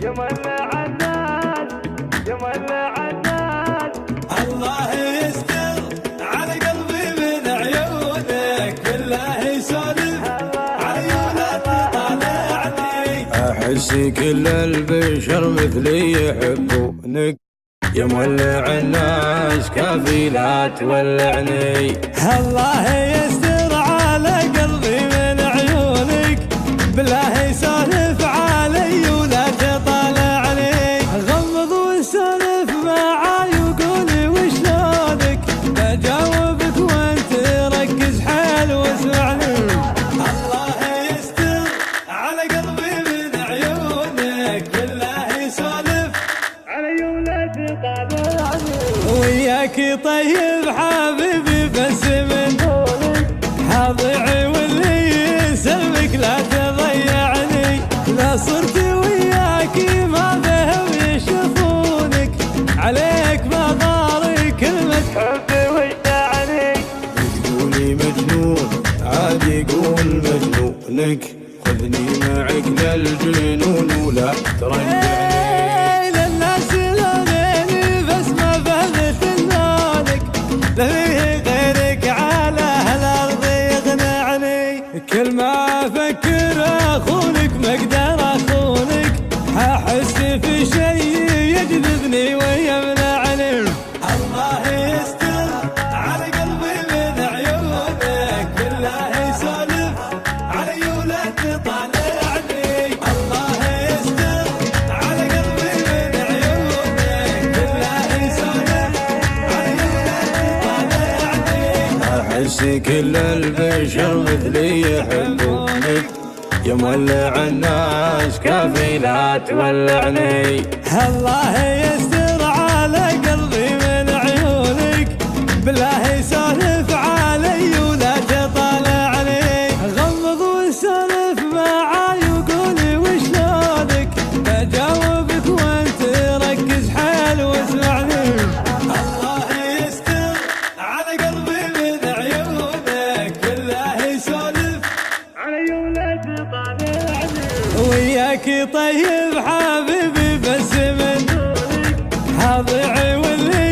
يا مولع الناس يا مولع الناس. الله يستر على قلبي من عيونك، بالله يسولف عيونك طالعني. احس كل البشر مثلي يحبونك، يا مولع الناس كافي لا تولعني. الله يستر على قلبي من عيونك، بالله يسولف علي ولا تطالعني. غمض وسولف معاي وقولي وشلونك، بجاوبك وانت ركز حيل واسمعني. الله يستر على قلبي من عيونك، بالله يسولف علي ولا تطالعني. وياك طيب حبيبي بس من دونك، حاضعي واللي يسلمك لا تضيعني. لا صرت وياك ما بهم يشوفونك، عليك ما ضاري كلمة حبي وجعني. تقولي مجنون عادي قول مجنونك، خذني معك للجنون ولا ترجعني. للناس لونيني بس ما فهمت لونك، لا فيه غيرك على هالارض يقنعني. كل ما افكر اخونك ما اقدر اخونك، احس في شيء يجذبني ويمنعني. الله يستر على قلبي من عيونك، بالله يسولف علي ولا تطالعني. الله يستر على قلبي من عيونك، بالله يسولف علي ولا تطالعني. احس كل البشر مثلي يحبونك، يا مولع الناس كافي لا تولعني. الله يستر على قلبي من عيونك، بالله يسولف علي ولا تطالعني. غمض وسولف معاي وقولي وشلونك، بجاوبك وانت ركز حيل واسمعني. الله يستر على قلبي من عيونك، بالله يسولف علي ولا تطالعني. وياك طيب حبيبي بس من دونك، حاضعي واللي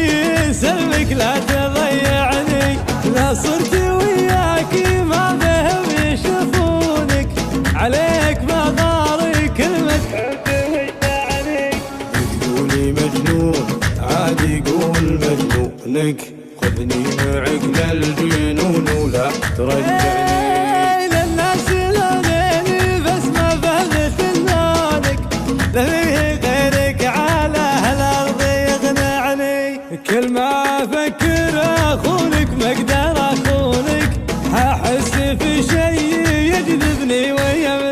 يسلمك لا تضيعني. لا صرت وياك ما بهم يشوفونك، عليك ما ضاري كلمة حبي وجعني. تقولي مجنون عادي قول مجنونك، خذني معك للجنون ولا ترجعني. للناس لونيني بس ما فهمت لونك، لا فيه غيرك على هالارض يقنعني. كل ما افكر اخونك ما اقدر اخونك، احس في شيء يجذبني ويمنعني.